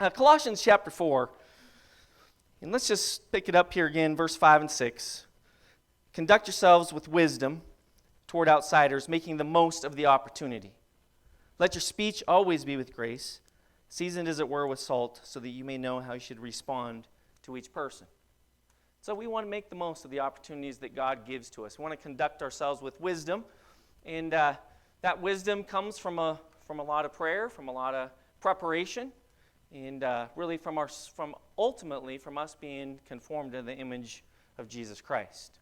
Colossians chapter 4, and let's just pick it up here again, verse 5 and 6. Conduct yourselves with wisdom toward outsiders, making the most of the opportunity. Let your speech always be with grace, seasoned as it were with salt, so that you may know how you should respond to each person. So we want to make the most of the opportunities that God gives to us. We want to conduct ourselves with wisdom, and that wisdom comes from a lot of prayer, from a lot of preparation, and really ultimately from us being conformed to the image of Jesus Christ.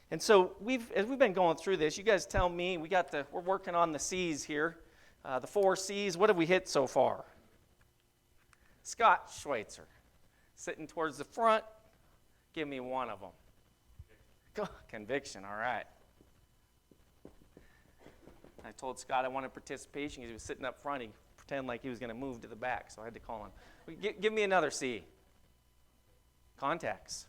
And so as we've been going through this, you guys tell me, we're working on the C's here, the 4 C's. What have we hit so far? Scott Schweitzer, sitting towards the front. Give me one of them. Conviction, all right. I told Scott I wanted participation because he was sitting up front. He pretended like he was going to move to the back, so I had to call him. Give me another C. Contacts.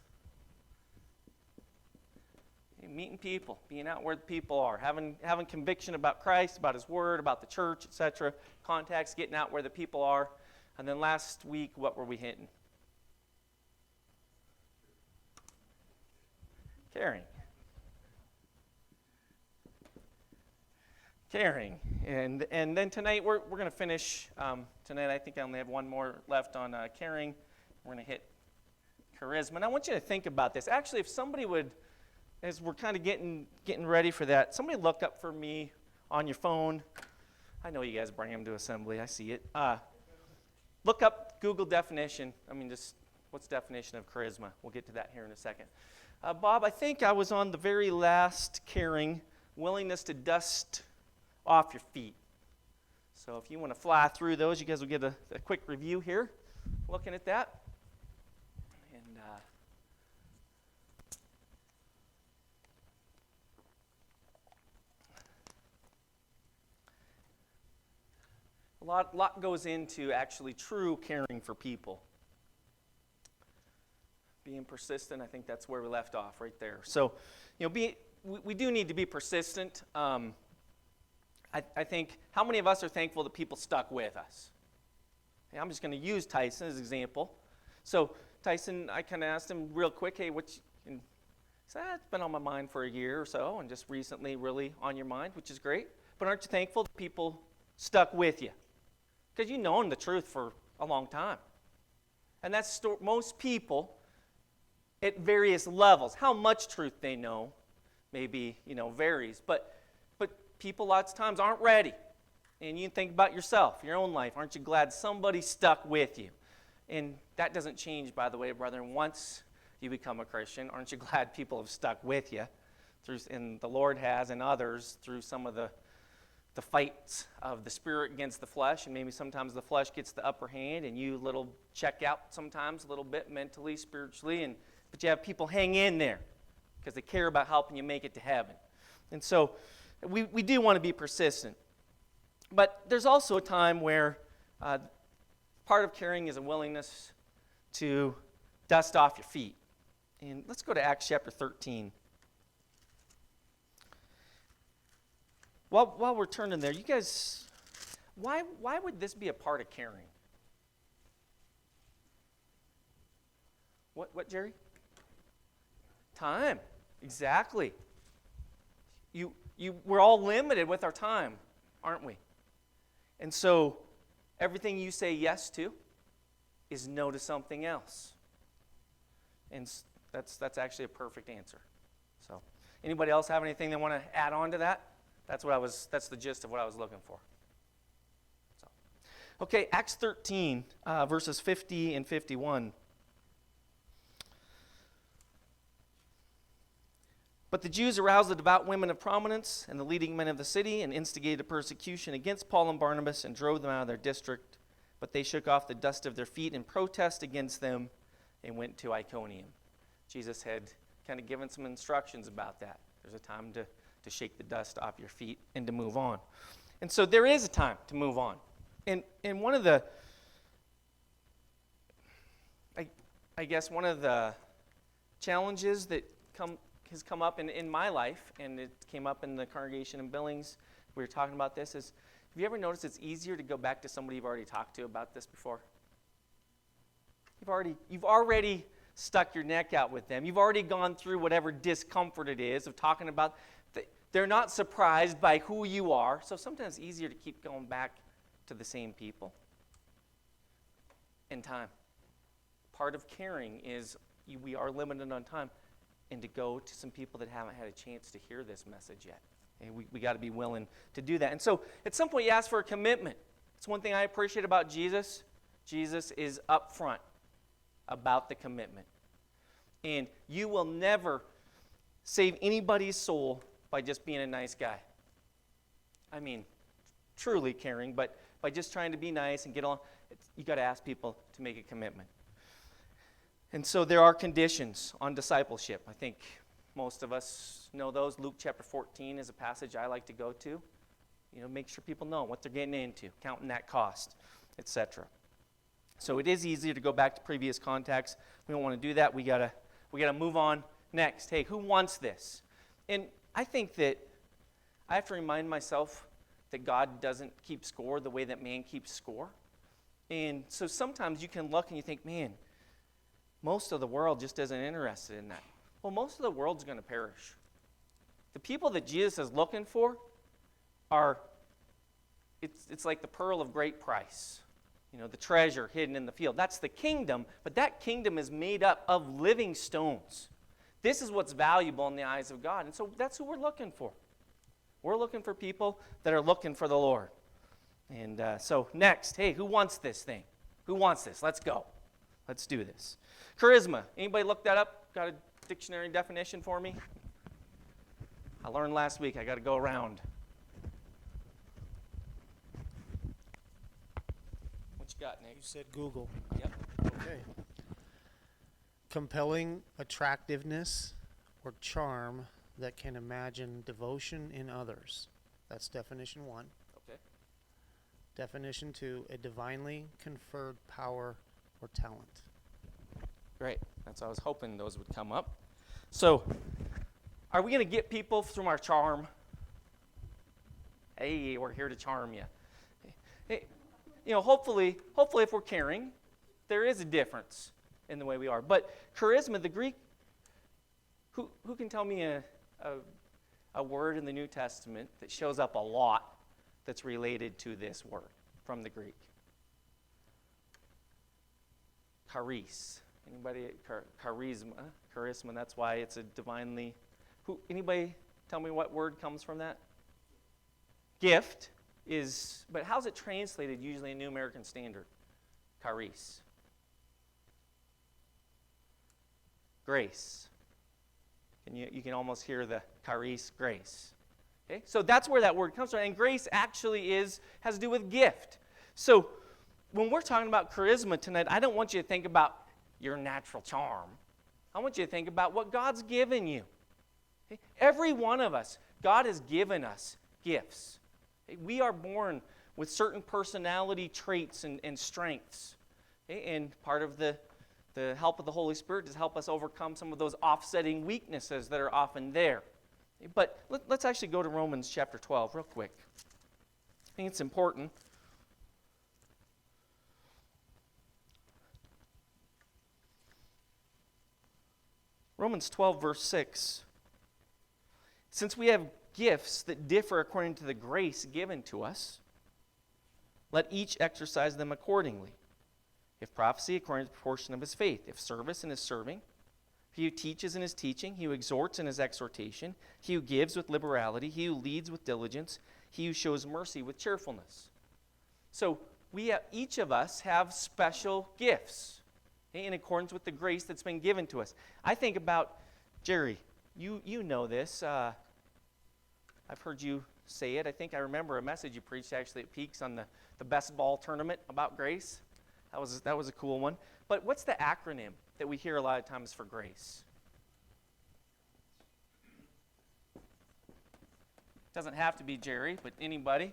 Meeting people, being out where the people are, having conviction about Christ, about His Word, about the church, etc. Contacts, getting out where the people are. And then last week, what were we hitting? Caring. And then tonight, we're going to finish. Tonight, I think I only have one more left on caring. We're going to hit charisma. And I want you to think about this. Actually, if somebody would, as we're kind of getting ready for that, somebody look up for me on your phone. I know you guys bring them to assembly. I see it. Look up Google definition. Just what's the definition of charisma? We'll get to that here in a second. Bob, I think I was on the very last caring, willingness to dust off your feet. So if you want to fly through those, you guys will get a quick review here, looking at that. And a lot goes into actually true caring for people. Being persistent, I think that's where we left off right there. So, we do need to be persistent. I think, how many of us are thankful that people stuck with us? Okay, I'm just going to use Tyson as an example. So, Tyson, I kind of asked him real quick, hey, he said, it's been on my mind for a year or so, and just recently really on your mind, which is great. But aren't you thankful that people stuck with you? Because you've known the truth for a long time. And that's most people at various levels. How much truth they know maybe, varies. But people lots of times aren't ready. And you think about yourself, your own life. Aren't you glad somebody stuck with you? And that doesn't change, by the way, brethren. Once you become a Christian, aren't you glad people have stuck with you? And the Lord has, and others, through some of the fights of the spirit against the flesh, and maybe sometimes the flesh gets the upper hand, and you check out sometimes a little bit mentally, spiritually, but you have people hang in there because they care about helping you make it to heaven. And so we do want to be persistent. But there's also a time where part of caring is a willingness to dust off your feet. And let's go to Acts chapter 13. While we're turning there, you guys, why would this be a part of caring? What, Jerry? Time. Exactly. We're all limited with our time, aren't we? And so everything you say yes to is no to something else. And that's actually a perfect answer. So, anybody else have anything they want to add on to that? That's the gist of what I was looking for. So, okay, Acts 13, verses 50 and 51. But the Jews aroused the devout women of prominence and the leading men of the city and instigated a persecution against Paul and Barnabas and drove them out of their district. But they shook off the dust of their feet in protest against them and went to Iconium. Jesus had kind of given some instructions about that. There's a time to shake the dust off your feet and to move on. And so there is a time to move on. And one of the, I guess one of the challenges that has come up in my life, and it came up in the congregation in Billings, we were talking about this, is have you ever noticed it's easier to go back to somebody you've already talked to about this before? You've already stuck your neck out with them. You've already gone through whatever discomfort it is of talking about. They're not surprised by who you are. So sometimes it's easier to keep going back to the same people. And time. Part of caring is we are limited on time. And to go to some people that haven't had a chance to hear this message yet. And we got to be willing to do that. And so at some point you ask for a commitment. It's one thing I appreciate about Jesus. Jesus is upfront about the commitment. And you will never save anybody's soul by just being a nice guy. I mean, truly caring, but by just trying to be nice and get along, you got to ask people to make a commitment. And so there are conditions on discipleship. I think most of us know those. Luke chapter 14 is a passage I like to go to. Make sure people know what they're getting into, counting that cost, etc. So it is easier to go back to previous contacts. We don't want to do that. We gotta move on next. Hey, who wants this? And I think that I have to remind myself that God doesn't keep score the way that man keeps score. And so sometimes you can look and you think, man, most of the world just isn't interested in that. Well, most of the world's going to perish. The people that Jesus is looking for it's like the pearl of great price. The treasure hidden in the field. That's the kingdom, but that kingdom is made up of living stones. This is what's valuable in the eyes of God. And so that's who we're looking for. We're looking for people that are looking for the Lord. And so next, hey, who wants this thing? Who wants this? Let's go. Let's do this. Charisma. Anybody look that up? Got a dictionary definition for me? I learned last week. I got to go around. What you got, Nick? You said Google. Yep. Okay. Compelling attractiveness or charm that can imagine devotion in others. That's definition 1. Okay. Definition 2, a divinely conferred power or talent. Great. That's what I was hoping those would come up. So, are we going to get people from our charm? Hey, we're here to charm you. Hey, hopefully if we're caring, there is a difference in the way we are. But charisma, the Greek, who can tell me a word in the New Testament that shows up a lot that's related to this word from the Greek? Charis. Anybody? Charisma. That's why it's a divinely. Anybody tell me what word comes from that? Gift is, but how's it translated usually in New American Standard? Charis. Grace. And you can almost hear the charis, grace. Okay? So that's where that word comes from. And grace actually has to do with gift. So when we're talking about charisma tonight, I don't want you to think about your natural charm. I want you to think about what God's given you. Okay? Every one of us, God has given us gifts. Okay? We are born with certain personality traits and strengths. Okay? And part of the help of the Holy Spirit is help us overcome some of those offsetting weaknesses that are often there. Okay? But let's actually go to Romans chapter 12 real quick. I think it's important. Romans 12, verse 6. Since we have gifts that differ according to the grace given to us, let each exercise them accordingly. If prophecy, according to the proportion of his faith. If service, in his serving. He who teaches, in his teaching. He who exhorts, in his exhortation. He who gives with liberality. He who leads with diligence. He who shows mercy with cheerfulness. So each of us have special gifts in accordance with the grace that's been given to us. I think about, Jerry, you know this. I've heard you say it. I think I remember a message you preached actually at Peaks on the best ball tournament about grace. That was a cool one. But what's the acronym that we hear a lot of times for grace? Doesn't have to be Jerry, but anybody?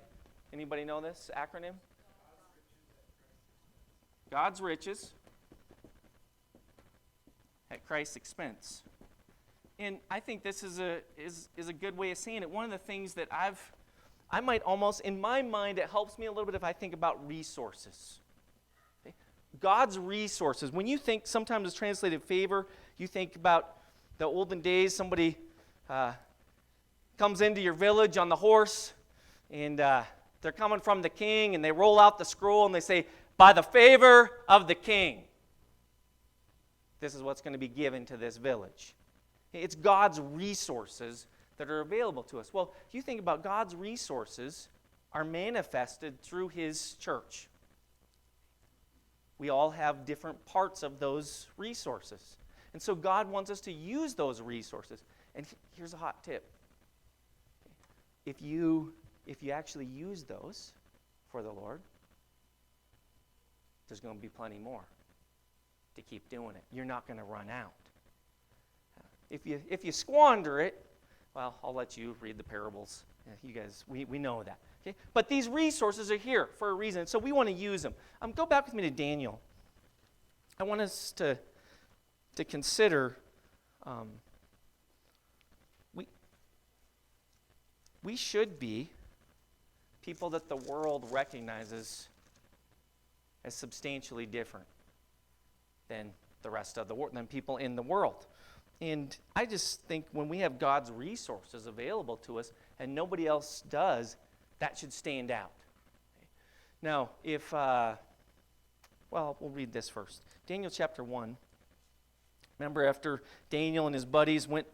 Anybody know this acronym? God's riches at Christ's expense. And I think this is a good way of saying it. One of the things that I might almost, in my mind, it helps me a little bit if I think about resources. Okay? God's resources. When you think, sometimes it's translated favor, you think about the olden days, somebody comes into your village on the horse, and they're coming from the king, and they roll out the scroll, and they say, by the favor of the king, this is what's going to be given to this village. It's God's resources that are available to us. Well, you think about God's resources are manifested through His church. We all have different parts of those resources. And so God wants us to use those resources. And here's a hot tip. If you actually use those for the Lord, there's going to be plenty more to keep doing it. You're not going to run out. If you squander it, well, I'll let you read the parables. You guys, we know that. Okay? But these resources are here for a reason, so we want to use them. Go back with me to Daniel. I want us to consider we should be people that the world recognizes as substantially different than the rest of the world, than people in the world. And I just think when we have God's resources available to us and nobody else does, that should stand out. Now, we'll read this first. Daniel chapter 1. Remember after Daniel and his buddies went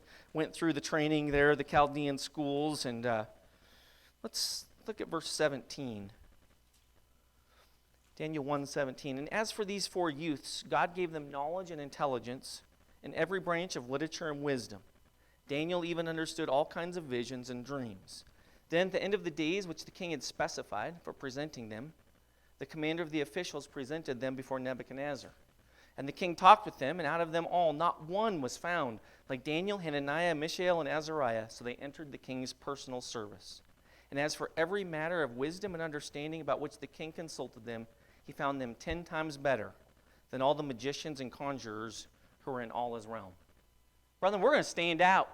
through the training there, the Chaldean schools, and let's look at verse 17. Daniel 1:17. And as for these 4 youths, God gave them knowledge and intelligence in every branch of literature and wisdom. Daniel even understood all kinds of visions and dreams. Then at the end of the days which the king had specified for presenting them, the commander of the officials presented them before Nebuchadnezzar. And the king talked with them, and out of them all not one was found like Daniel, Hananiah, Mishael, and Azariah, so they entered the king's personal service. And as for every matter of wisdom and understanding about which the king consulted them, he found them 10 times better than all the magicians and conjurers who were in all his realm. Brethren, we're going to stand out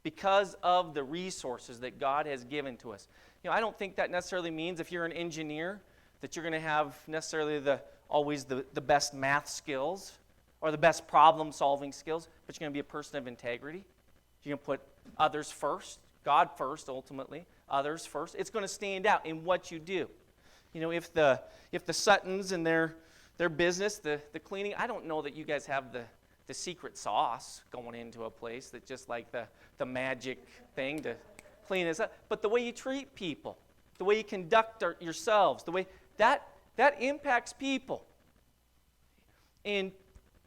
because of the resources that God has given to us. I don't think that necessarily means if you're an engineer that you're going to have necessarily always the best math skills or the best problem-solving skills, but you're going to be a person of integrity. You're going to put others first, God first, ultimately, others first. It's going to stand out in what you do. If the Suttons and their business, the cleaning, I don't know that you guys have the secret sauce going into a place that just like the magic thing to clean this up. But the way you treat people, the way you conduct yourselves, the way that impacts people. And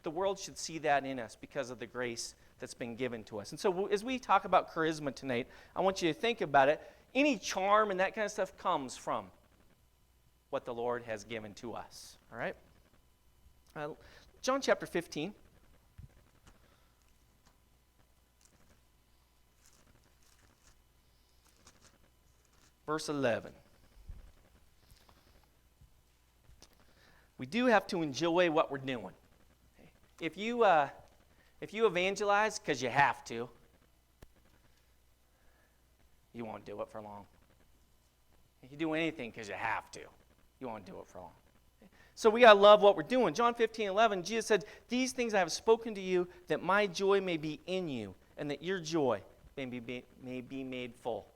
the world should see that in us because of the grace that's been given to us. And so as we talk about charisma tonight, I want you to think about it. Any charm and that kind of stuff comes from what the Lord has given to us. All right? John chapter 15. Verse 11. We do have to enjoy what we're doing. If you evangelize because you have to, you won't do it for long. If you do anything because you have to, you won't do it for long. So we got to love what we're doing. John 15:11, Jesus said, "These things I have spoken to you, that my joy may be in you, and that your joy may be made full."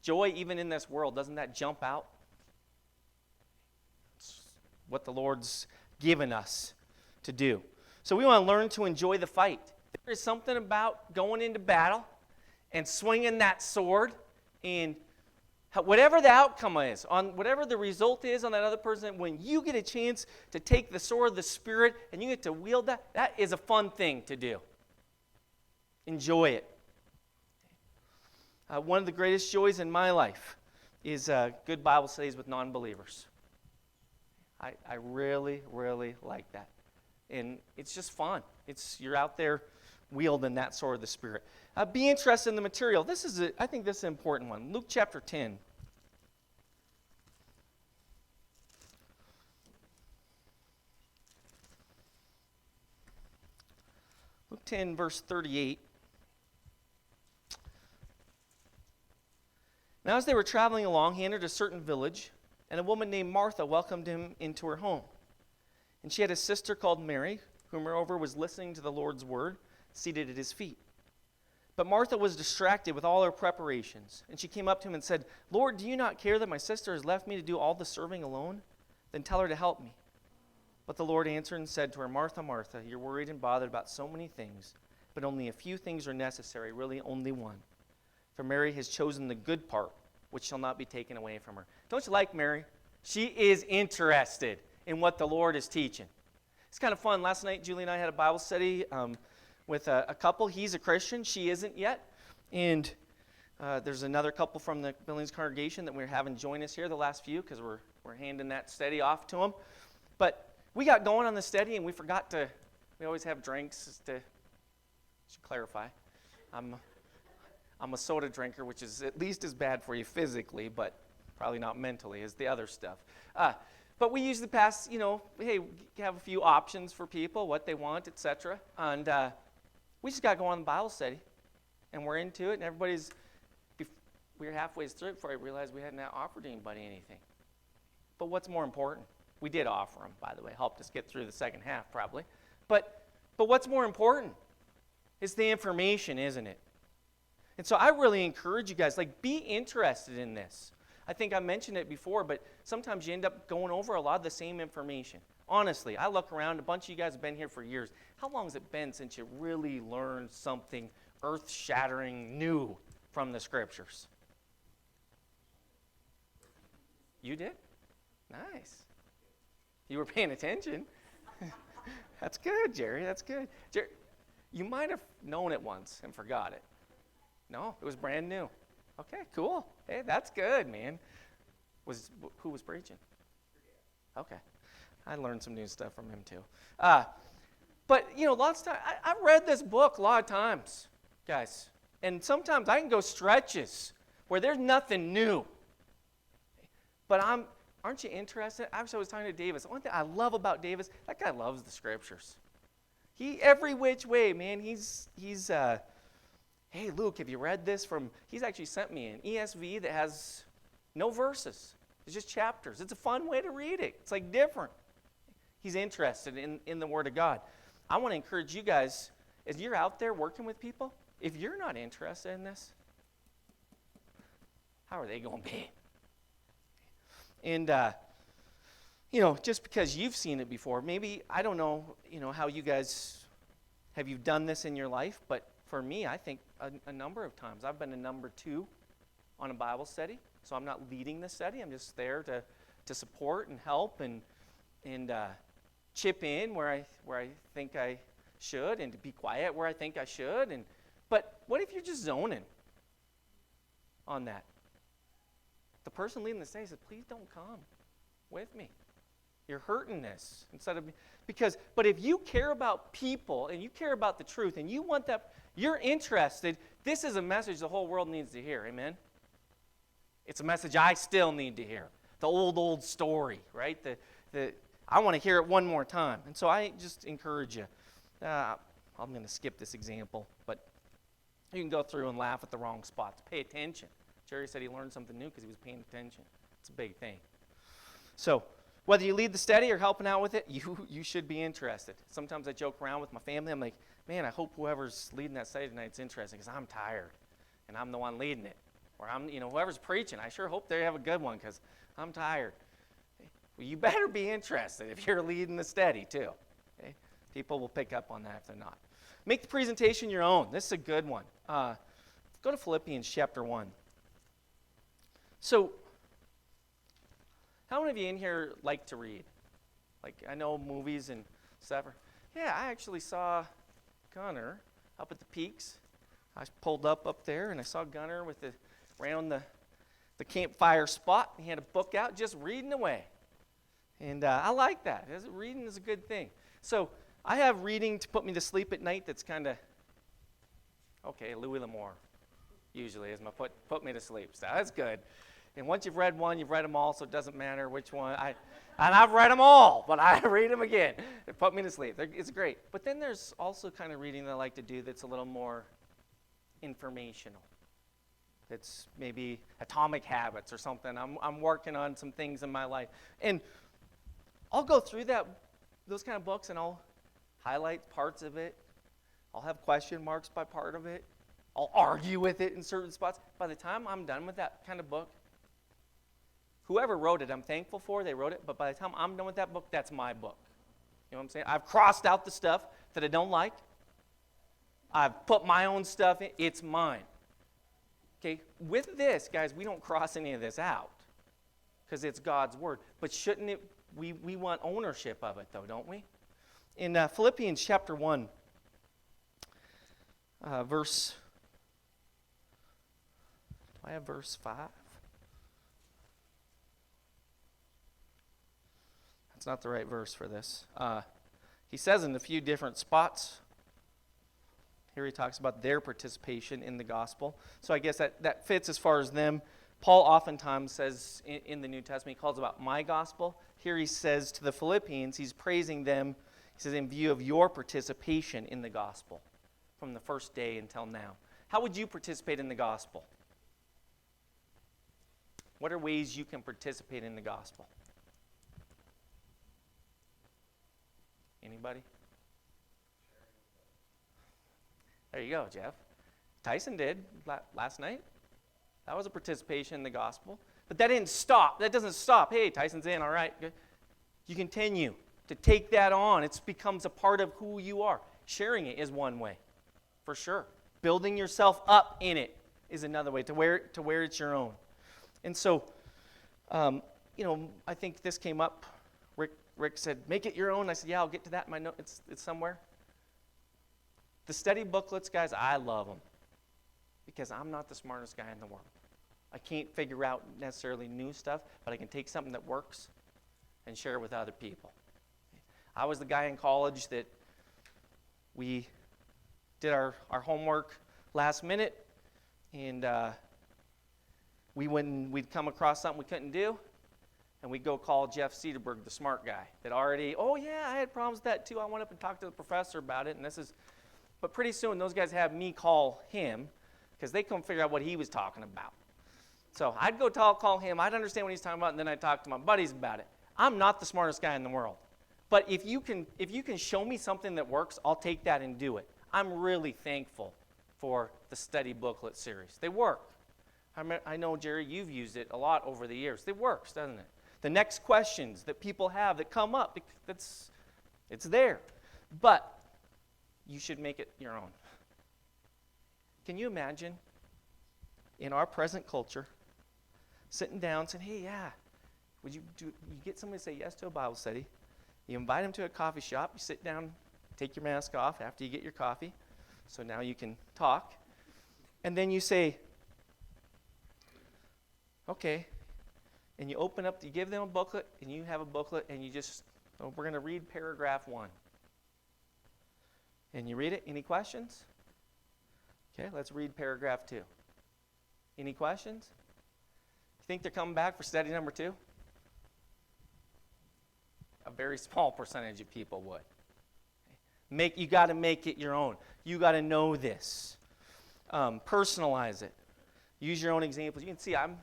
Joy, even in this world, doesn't that jump out? It's what the Lord's given us to do. So we want to learn to enjoy the fight. There is something about going into battle and swinging that sword, and whatever the outcome is, on whatever the result is on that other person, when you get a chance to take the sword of the Spirit and you get to wield that, that is a fun thing to do. Enjoy it. One of the greatest joys in my life is good Bible studies with non-believers. I really, really like that. And it's just fun. You're out there wielding that sword of the Spirit. Be interested in the material. I think this is an important one. Luke chapter 10. Luke 10, verse 38. Now as they were traveling along, he entered a certain village, and a woman named Martha welcomed him into her home. And she had a sister called Mary, who moreover was listening to the Lord's word, seated at his feet. But Martha was distracted with all her preparations, and she came up to him and said, Lord, do you not care that my sister has left me to do all the serving alone? Then tell her to help me. But the Lord answered and said to her, Martha, Martha, you're worried and bothered about so many things, but only a few things are necessary, really only one. For Mary has chosen the good part, which shall not be taken away from her. Don't you like Mary? She is interested in what the Lord is teaching. It's kind of fun. Last night, Julie and I had a Bible study with a couple. He's a Christian. She isn't yet. And there's another couple from the Billings congregation that we're having join us here, the last few, because we're handing that study off to them. But we got going on the study, and we forgot to, we always have drinks to, should clarify. I'm a soda drinker, which is at least as bad for you physically, but probably not mentally as the other stuff. But we usually pass, hey, we have a few options for people, what they want, etc. And we just got going on the Bible study, and we're into it, and we were halfway through it before I realized we hadn't offered anybody anything. But what's more important? We did offer them, by the way. Helped us get through the second half, probably. But what's more important? It's the information, isn't it? And so I really encourage you guys, be interested in this. I think I mentioned it before, but sometimes you end up going over a lot of the same information. Honestly, I look around, a bunch of you guys have been here for years. How long has it been since you really learned something earth-shattering new from the Scriptures? You did? Nice. You were paying attention. That's good, Jerry. That's good. Jerry, you might have known it once and forgot it. No, it was brand new. Okay, cool. Hey, that's good, man. Who was preaching? Okay. I learned some new stuff from him, too. But, lots of times, I've read this book a lot of times, guys. And sometimes I can go stretches where there's nothing new. But aren't you interested? I was talking to Davis. One thing I love about Davis, that guy loves the Scriptures. He, every which way, man, he's hey, Luke, have you read this he's actually sent me an ESV that has no verses. It's just chapters. It's a fun way to read it. It's different. He's interested in the Word of God. I want to encourage you guys, as you're out there working with people, if you're not interested in this, how are they going to be? And, just because you've seen it before, maybe, I don't know, how you guys, have you done this in your life, but for me, I think a number of times. I've been a number 2 on a Bible study, so I'm not leading the study. I'm just there to support and help and chip in where I think I should and to be quiet where I think I should. But what if you're just zoning on that? The person leading the study said, please don't come with me. You're hurting this but if you care about people and you care about the truth and you want that, you're interested, this is a message the whole world needs to hear, amen? It's a message I still need to hear. The old story, right? I want to hear it one more time. And so I just encourage you. I'm going to skip this example, but you can go through and laugh at the wrong spots. Pay attention. Jerry said he learned something new because he was paying attention. It's a big thing. So whether you lead the study or helping out with it, you should be interested. Sometimes I joke around with my family. I'm like, man, I hope whoever's leading that study tonight is interesting because I'm tired and I'm the one leading it. Or whoever's preaching, I sure hope they have a good one because I'm tired. Well, you better be interested if you're leading the study too. Okay? People will pick up on that if they're not. Make the presentation your own. This is a good one. Go to Philippians chapter 1. So, how many of you in here like to read? I know movies and stuff. Yeah, I actually saw Gunner up at the Peaks. I pulled up there, and I saw Gunner around the campfire spot. He had a book out, just reading away. And I like that. Reading is a good thing. So I have reading to put me to sleep at night that's kind of, okay, Louis L'Amour usually is my put me to sleep stuff. That's good. And once you've read one, you've read them all, so it doesn't matter which one. And I've read them all, but I read them again. They put me to sleep. It's great. But then there's also kind of reading that I like to do that's a little more informational. it's maybe Atomic Habits or something. I'm working on some things in my life. And I'll go through those kind of books, and I'll highlight parts of it. I'll have question marks by part of it. I'll argue with it in certain spots. By the time I'm done with that kind of book, whoever wrote it, I'm thankful for, they wrote it, but by the time I'm done with that book, that's my book. You know what I'm saying? I've crossed out the stuff that I don't like. I've put my own stuff in. It's mine. Okay, with this, guys, we don't cross any of this out because it's God's word. But shouldn't it, we want ownership of it, though, don't we? In Philippians chapter 1, verse 5. That's not the right verse for this. He says in a few different spots, here he talks about their participation in the gospel. So I guess that fits as far as them. Paul oftentimes says in the New Testament, he calls about my gospel. Here he says to the Philippians, he's praising them. He says, in view of your participation in the gospel from the first day until now. How would you participate in the gospel? What are ways you can participate in the gospel? Anybody? There you go, Jeff. Tyson did last night. That was a participation in the gospel. But that didn't stop. That doesn't stop. Hey, Tyson's in, all right. Good. You continue to take that on. It becomes a part of who you are. Sharing it is one way, for sure. Building yourself up in it is another way, to where it's your own. And so, I think this came up. Rick said, make it your own. I said, yeah, I'll get to that in my note. It's somewhere. The study booklets, guys, I love them because I'm not the smartest guy in the world. I can't figure out necessarily new stuff, but I can take something that works and share it with other people. I was the guy in college that we did our homework last minute, and we'd come across something we couldn't do, and we'd go call Jeff Cedarberg, the smart guy, that already, oh yeah, I had problems with that too. I went up and talked to the professor about it, and but pretty soon those guys have me call him because they couldn't figure out what he was talking about. So I'd go call him, I'd understand what he's talking about, and then I'd talk to my buddies about it. I'm not the smartest guy in the world. But if you can show me something that works, I'll take that and do it. I'm really thankful for the study booklet series. They work. I know, Jerry, you've used it a lot over the years. It works, doesn't it? The next questions that people have that come up, it's there. But you should make it your own. Can you imagine in our present culture sitting down saying, hey, yeah, you get somebody to say yes to a Bible study, you invite them to a coffee shop, you sit down, take your mask off after you get your coffee, so now you can talk, and then you say, okay, and you open up, you give them a booklet, and you have a booklet, and we're going to read paragraph 1. And you read it. Any questions? Okay, let's read paragraph 2. Any questions? You think they're coming back for study number 2? A very small percentage of people would. You got to make it your own. You got to know this. Personalize it. Use your own examples. You can see I'm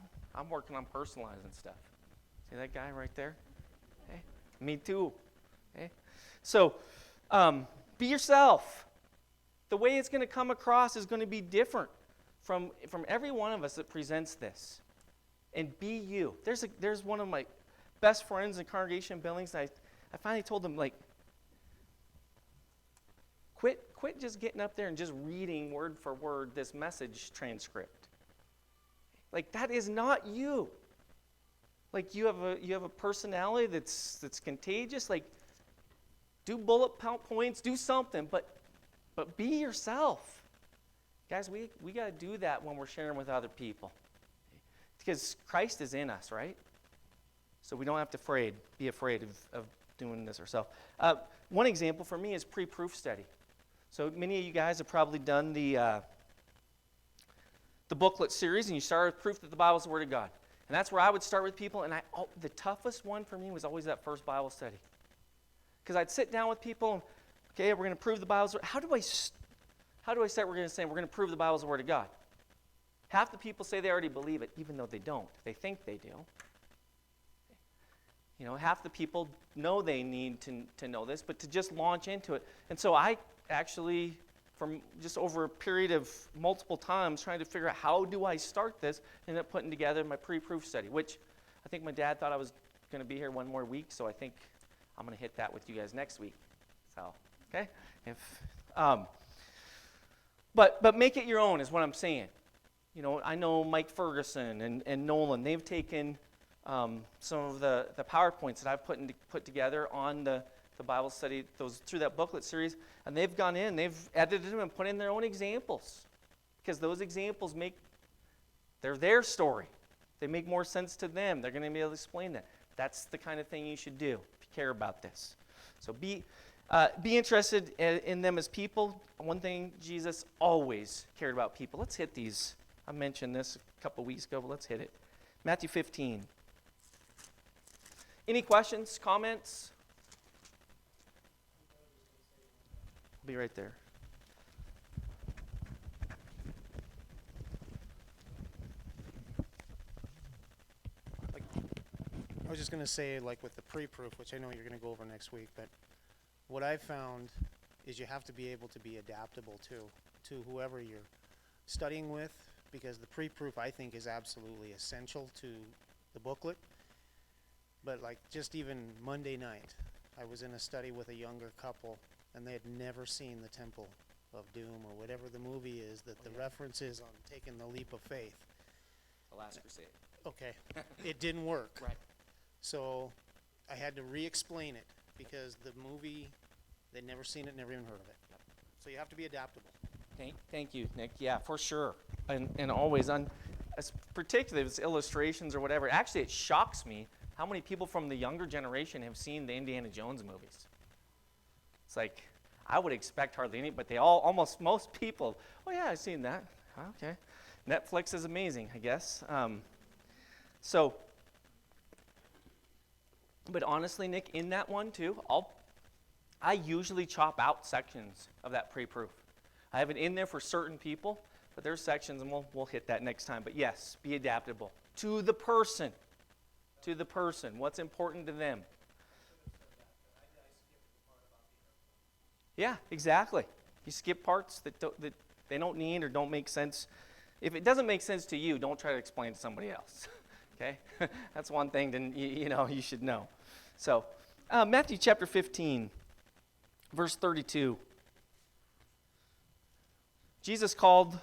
working on personalizing stuff. See that guy right there? Okay. Me too. Okay. So, be yourself. The way it's going to come across is going to be different from every one of us that presents this. And be you. There's one of my best friends in congregation buildings. I finally told them, like, quit just getting up there and just reading word for word this message transcript. Like, that is not you. Like, you have a personality that's contagious. Like, do bullet points, do something, but be yourself. Guys, we got to do that when we're sharing with other people. Because Christ is in us, right? So we don't have to be afraid of doing this ourselves. One example for me is pre-proof study. So many of you guys have probably done the booklet series, and you start with proof that the Bible is the Word of God. And that's where I would start with people, and the toughest one for me was always that first Bible study. Because I'd sit down with people, and, okay, we're going to prove the Bible's Word. How do I start? We're going to prove the Bible's the Word of God. Half the people say they already believe it, even though they don't. They think they do. Half the people know they need to know this, but to just launch into it. And so I actually, from just over a period of multiple times trying to figure out how do I start this, ended up putting together my pre-proof study, which I think my dad thought I was going to be here one more week, so I think I'm going to hit that with you guys next week. So, okay? But make it your own is what I'm saying. I know Mike Ferguson and Nolan, they've taken some of the PowerPoints that I've put together on the Bible study, through that booklet series, and they've gone in, they've edited them and put in their own examples, because those examples they're their story. They make more sense to them. They're going to be able to explain that. That's the kind of thing you should do if you care about this. So be interested in them as people. One thing, Jesus always cared about people. Let's hit these. I mentioned this a couple weeks ago, but let's hit it. Matthew 15. Any questions, comments? I'll be right there. I was just going to say, like with the pre-proof, which I know you're going to go over next week, but what I found is you have to be able to be adaptable to whoever you're studying with, because the pre-proof, I think, is absolutely essential to the booklet. But like just even Monday night, I was in a study with a younger couple, and they had never seen the Temple of Doom or whatever the movie is that the reference is on taking the leap of faith. The Last Crusade. Okay, it didn't work. Right. So I had to re-explain it because the movie, they'd never seen it, never even heard of it. Yep. So you have to be adaptable. Thank you, Nick. Yeah, for sure. And always, particularly if it's illustrations or whatever, actually it shocks me how many people from the younger generation have seen the Indiana Jones movies. It's like, I would expect hardly any, but almost most people, oh yeah, I've seen that. Okay. Netflix is amazing, I guess. But honestly, Nick, in that one too, I usually chop out sections of that pre-proof. I have it in there for certain people, but there's sections, and we'll hit that next time. But yes, be adaptable to the person. To the person. What's important to them? Yeah, exactly. You skip parts that they don't need or don't make sense. If it doesn't make sense to you, don't try to explain to somebody else. Okay? That's one thing you should know. So, Matthew chapter 15, verse 32. Jesus called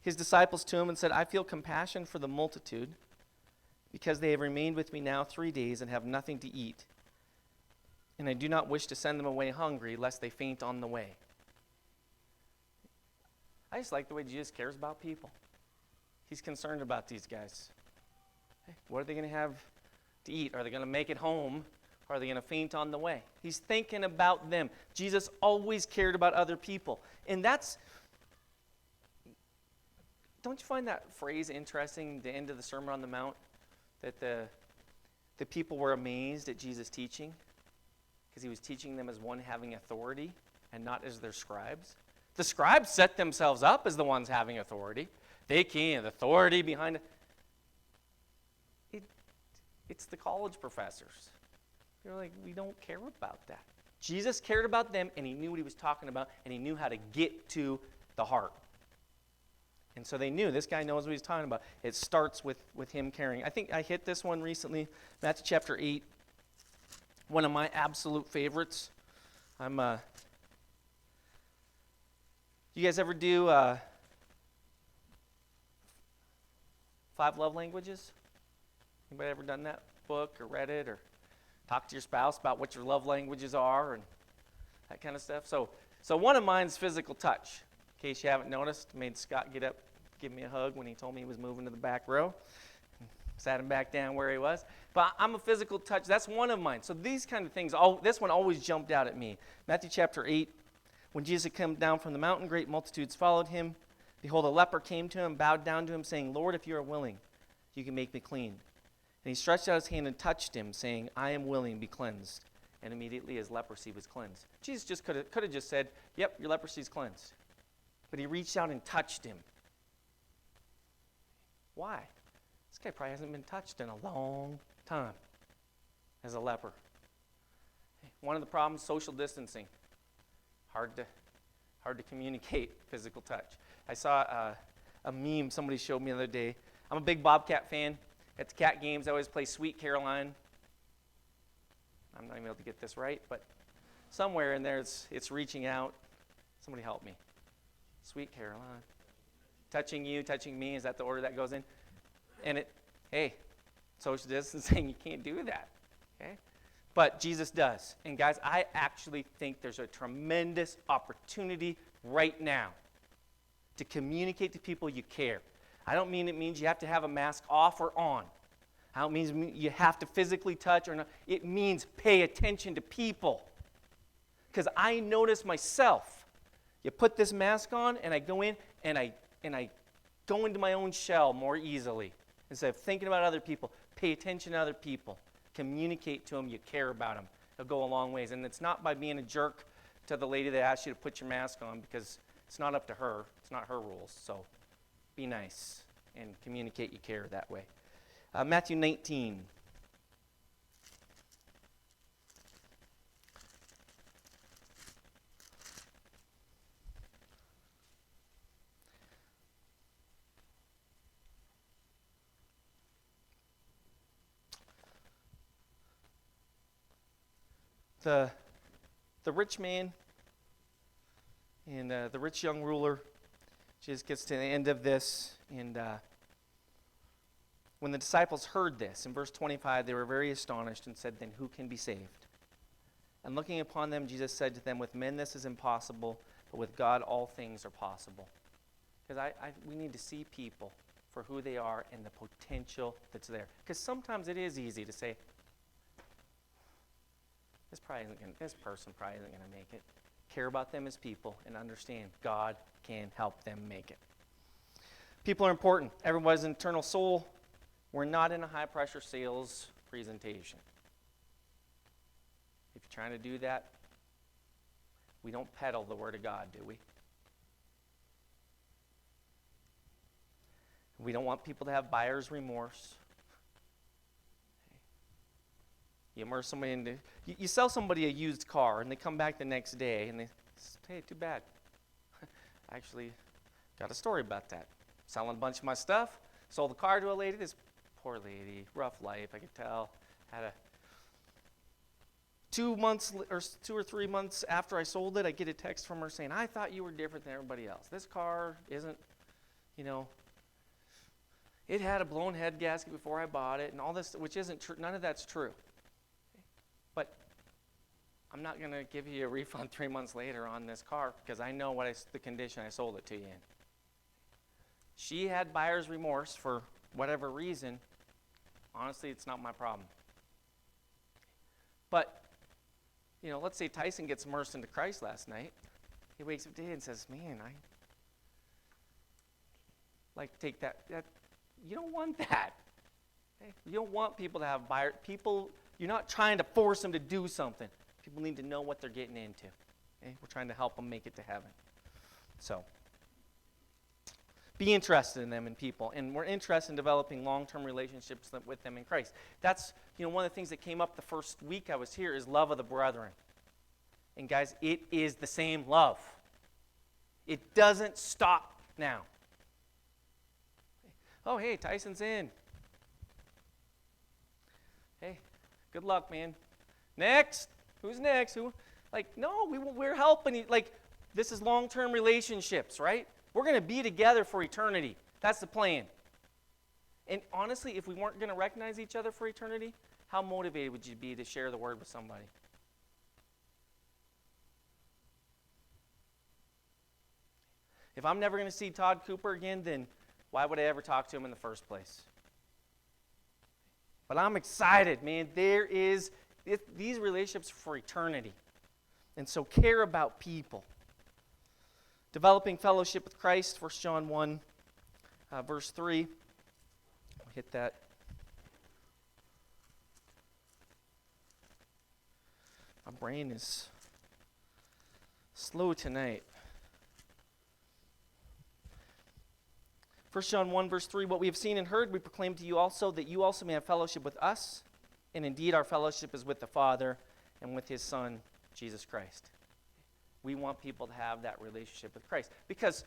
his disciples to him and said, I feel compassion for the multitude because they have remained with me now 3 days and have nothing to eat. And I do not wish to send them away hungry, lest they faint on the way. I just like the way Jesus cares about people. He's concerned about these guys. Hey, what are they going to have to eat? Are they going to make it home? Or are they going to faint on the way? He's thinking about them. Jesus always cared about other people. And don't you find that phrase interesting, the end of the Sermon on the Mount? That the people were amazed at Jesus' teaching because he was teaching them as one having authority and not as their scribes. The scribes set themselves up as the ones having authority. They came, the authority behind it. It's the college professors. They're like, we don't care about that. Jesus cared about them, and he knew what he was talking about, and he knew how to get to the heart. And so they knew, this guy knows what he's talking about. It starts with him caring. I think I hit this one recently, Matthew chapter 8. One of my absolute favorites. You guys ever do 5 love languages? Anybody ever done that book or read it or talk to your spouse about what your love languages are and that kind of stuff? So one of mine is physical touch. In case you haven't noticed, made Scott get up, give me a hug when he told me he was moving to the back row. Sat him back down where he was. But I'm a physical touch. That's one of mine. So these kind of things, this one always jumped out at me. Matthew chapter 8, when Jesus had come down from the mountain, great multitudes followed him. Behold, a leper came to him, bowed down to him, saying, Lord, if you are willing, you can make me clean. And he stretched out his hand and touched him, saying, I am willing, be cleansed. And immediately his leprosy was cleansed. Jesus just could have just said, yep, your leprosy is cleansed. But he reached out and touched him. Why? This guy probably hasn't been touched in a long time as a leper. One of the problems, social distancing. Hard to communicate physical touch. I saw a meme somebody showed me the other day. I'm a big Bobcat fan. At the Cat games, I always play Sweet Caroline. I'm not even able to get this right, but somewhere in there it's reaching out. Somebody help me. Sweet Caroline. Touching you, touching me, is that the order that goes in? And hey, social distancing, you can't do that, okay? But Jesus does. And guys, I actually think there's a tremendous opportunity right now to communicate to people you care. I don't mean it means you have to have a mask off or on. I don't mean you have to physically touch or not. It means pay attention to people. Because I notice myself, you put this mask on and I go in and I go into my own shell more easily. Instead of thinking about other people, pay attention to other people. Communicate to them you care about them. It'll go a long ways. And it's not by being a jerk to the lady that asked you to put your mask on, because it's not up to her. It's not her rules. So be nice and communicate you care that way. Matthew 19. The rich man and the rich young ruler just gets to the end of this, and when the disciples heard this, in verse 25, they were very astonished and said, "Then who can be saved?" And looking upon them, Jesus said to them, "With men this is impossible, but with God all things are possible." Because we need to see people for who they are and the potential that's there. Because sometimes it is easy to say, this person probably isn't going to make it. Care about them as people and understand God can help them make it. People are important. Everybody's an eternal soul. We're not in a high-pressure sales presentation. If you're trying to do that, we don't peddle the Word of God, do we? We don't want people to have buyer's remorse. You immerse somebody into, you sell somebody a used car, and they come back the next day, and they say, "Hey, too bad. I actually got a story about that. Selling a bunch of my stuff, sold the car to a lady. This poor lady, rough life, I could tell. Had a 2 or 3 months after I sold it, I get a text from her saying, "I thought you were different than everybody else. This car isn't, it had a blown head gasket before I bought it," and all this, which isn't true. None of that's true. But I'm not going to give you a refund 3 months later on this car because I know the condition I sold it to you in. She had buyer's remorse for whatever reason. Honestly, it's not my problem. But, let's say Tyson gets immersed into Christ last night. He wakes up today and says, "Man, I like to take that." You don't want that. Okay? You don't want people to have you're not trying to force them to do something. People need to know what they're getting into. Okay? We're trying to help them make it to heaven. So, be interested in them and people. And we're interested in developing long-term relationships with them in Christ. That's, one of the things that came up the first week I was here is love of the brethren. And guys, it is the same love. It doesn't stop now. Oh, hey, Tyson's in. Hey, good luck, man. Next. Who's next? No, we're helping you. This is long-term relationships, right? We're going to be together for eternity. That's the plan. And honestly, if we weren't going to recognize each other for eternity, how motivated would you be to share the word with somebody? If I'm never going to see Todd Cooper again, then why would I ever talk to him in the first place? But I'm excited, man. These relationships are for eternity. And so care about people. Developing fellowship with Christ, 1 John 1, verse 3. I'll hit that. My brain is slow tonight. 1 John 1, verse 3, what we have seen and heard, we proclaim to you also, that you also may have fellowship with us. And indeed, our fellowship is with the Father and with his Son, Jesus Christ. We want people to have that relationship with Christ. Because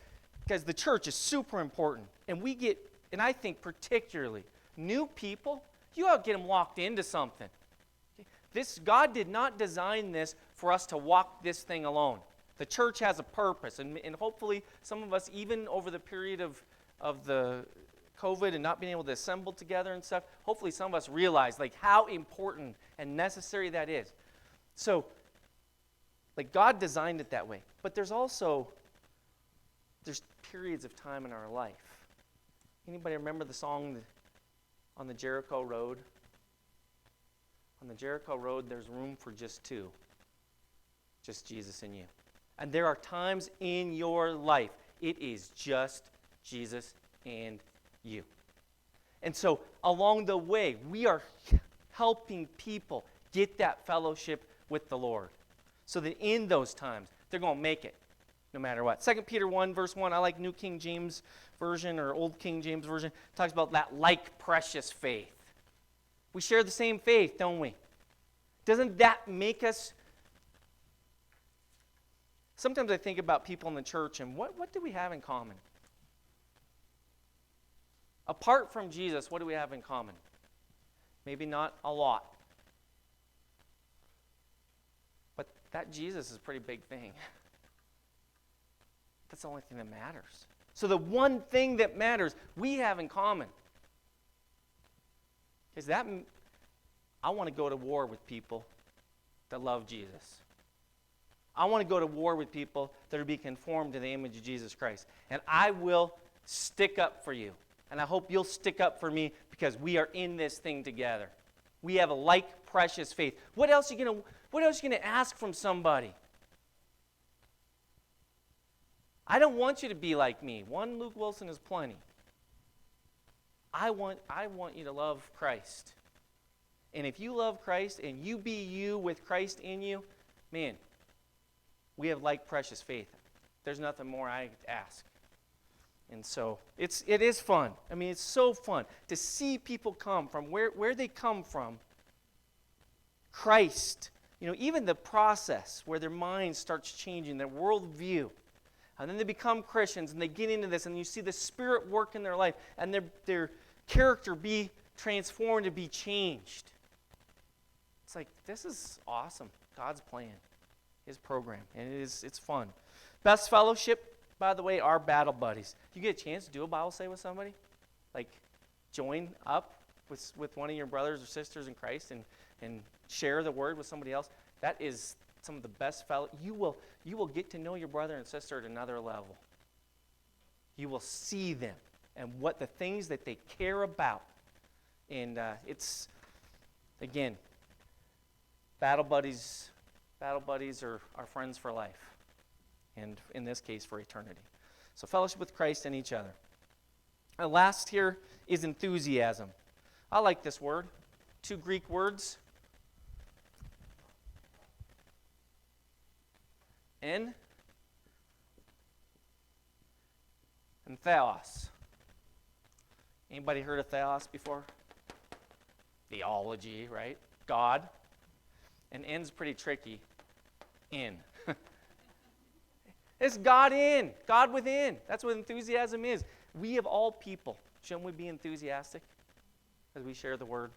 the church is super important. And we get, and I think particularly, new people, you ought to get them locked into something. God did not design this for us to walk this thing alone. The church has a purpose. And hopefully, some of us, even over the period of the COVID and not being able to assemble together and stuff, hopefully some of us realize like how important and necessary that is. So, like God designed it that way. But there's periods of time in our life. Anybody remember the song On the Jericho Road? On the Jericho Road, there's room for just two. Just Jesus and you. And there are times in your life, it is just Jesus and you. And so along the way, we are helping people get that fellowship with the Lord so that in those times, they're going to make it no matter what. 2 Peter 1, verse 1, I like New King James Version or Old King James Version, talks about that like precious faith. We share the same faith, don't we? Doesn't that make us... Sometimes I think about people in the church and what do we have in common? Apart from Jesus, what do we have in common? Maybe not a lot. But that Jesus is a pretty big thing. That's the only thing that matters. So the one thing that matters, we have in common. Is that I want to go to war with people that love Jesus. I want to go to war with people that are being conformed to the image of Jesus Christ. And I will stick up for you. And I hope you'll stick up for me because we are in this thing together. We have a like precious faith. What else are you going to ask from somebody? I don't want you to be like me. One Luke Wilson is plenty. I want you to love Christ. And if you love Christ and you be you with Christ in you, man, we have like precious faith. There's nothing more I ask. And so it is fun. I mean, it's so fun to see people come from where they come from. Christ, even the process where their mind starts changing, their worldview. And then they become Christians and they get into this and you see the Spirit work in their life and their character be transformed and be changed. It's like, this is awesome. God's plan, his program, and it's fun. Best fellowship, by the way, are battle buddies. You get a chance to do a Bible study with somebody? Like, join up with one of your brothers or sisters in Christ and share the word with somebody else. That is some of the best you will get to know your brother and sister at another level. You will see them and what the things that they care about. And it's, again, battle buddies are friends for life. And in this case, for eternity. So fellowship with Christ and each other. And last here is enthusiasm. I like this word. 2 Greek words. And theos. Anybody heard of theos before? Theology, right? God. And en's pretty tricky. In. It's God in, God within. That's what enthusiasm is. We of all people, shouldn't we be enthusiastic as we share the word?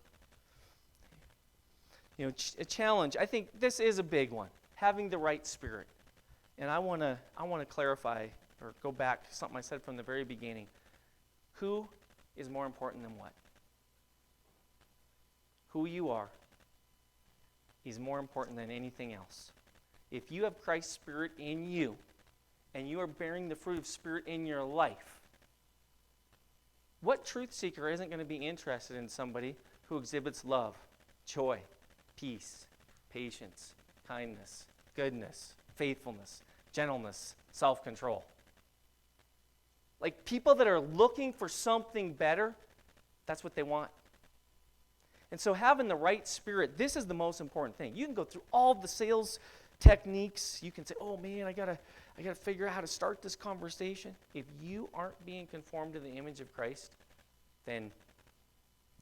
A challenge. I think this is a big one. Having the right spirit. And I want to clarify or go back to something I said from the very beginning. Who is more important than what? Who you are is more important than anything else. If you have Christ's Spirit in you, and you are bearing the fruit of Spirit in your life, what truth seeker isn't going to be interested in somebody who exhibits love, joy, peace, patience, kindness, goodness, faithfulness, gentleness, self-control? Like people that are looking for something better, that's what they want. And so having the right spirit, this is the most important thing. You can go through all the sales techniques. You can say, oh man, I gotta figure out how to start this conversation. If you aren't being conformed to the image of Christ, then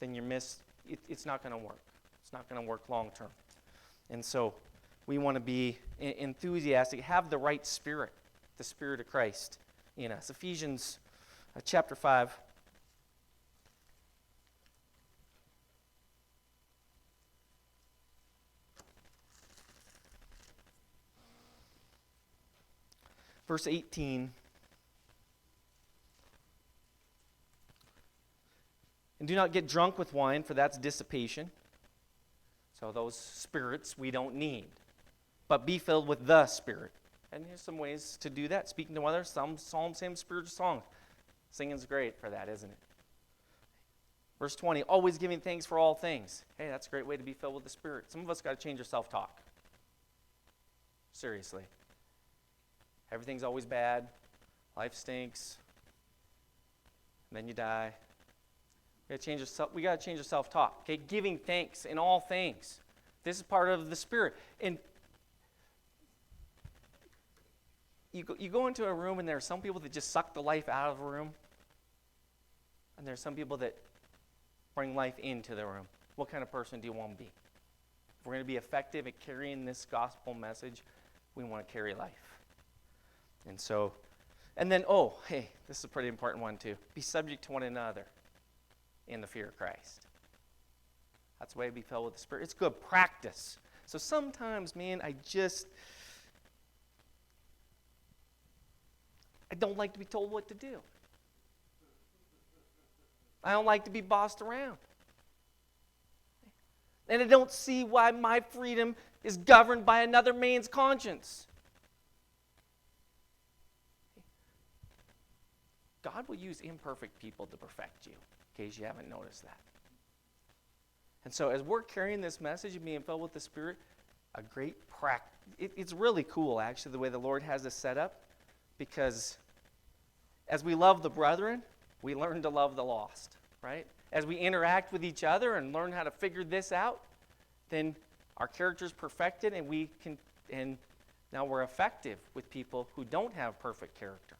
it's not going to work. It's not going to work long term. And so we want to be enthusiastic, have the right spirit, the Spirit of Christ in us. Ephesians chapter 5. Verse 18. And do not get drunk with wine, for that's dissipation. So those spirits we don't need. But be filled with the Spirit. And there's some ways to do that. Speaking to others, some psalms, hymns, spiritual songs. Singing's great for that, isn't it? Verse 20, always giving thanks for all things. Hey, that's a great way to be filled with the Spirit. Some of us got to change our self-talk. Seriously. Everything's always bad. Life stinks. And then you die. We got to change our self-talk. Okay, giving thanks in all things. This is part of the Spirit. And you go into a room and there are some people that just suck the life out of a room. And there are some people that bring life into the room. What kind of person do you want to be? If we're going to be effective at carrying this gospel message, we want to carry life. And so, and then, this is a pretty important one too. Be subject to one another in the fear of Christ. That's the way to be filled with the Spirit. It's good practice. So sometimes, man, I don't like to be told what to do. I don't like to be bossed around. And I don't see why my freedom is governed by another man's conscience. God will use imperfect people to perfect you, in case you haven't noticed that. And so as we're carrying this message and being filled with the Spirit, a great practice. It's really cool, actually, the way the Lord has this set up, because as we love the brethren, we learn to love the lost, right? As we interact with each other and learn how to figure this out, then our character's perfected, and now we're effective with people who don't have perfect character.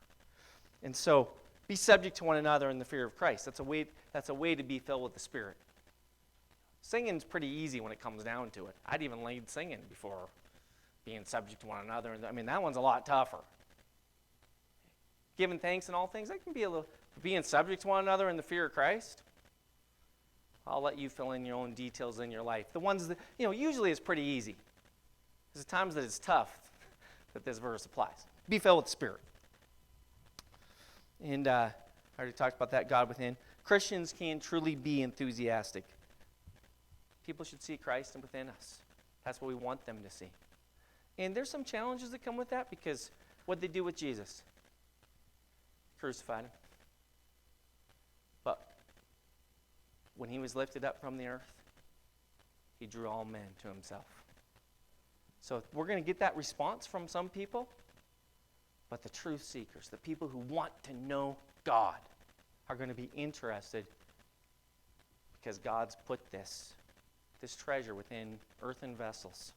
And so, be subject to one another in the fear of Christ. That's a way to be filled with the Spirit. Singing's pretty easy when it comes down to it. I'd even lead singing before being subject to one another. I mean, that one's a lot tougher. Giving thanks in all things, that can be a little. Being subject to one another in the fear of Christ, I'll let you fill in your own details in your life. The ones that, usually it's pretty easy. There's times that it's tough that this verse applies. Be filled with the Spirit. And I already talked about that, God within. Christians can truly be enthusiastic. People should see Christ within us. That's what we want them to see. And there's some challenges that come with that, because what did they do with Jesus? Crucified him. But when he was lifted up from the earth, he drew all men to himself. So we're going to get that response from some people. But the truth seekers, the people who want to know God, are going to be interested, because God's put this treasure within earthen vessels.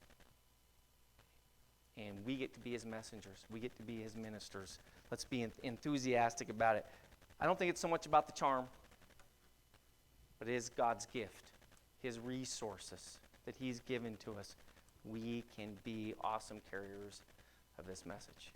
And we get to be his messengers. We get to be his ministers. Let's be enthusiastic about it. I don't think it's so much about the charm, but it is God's gift, his resources that he's given to us. We can be awesome carriers of this message.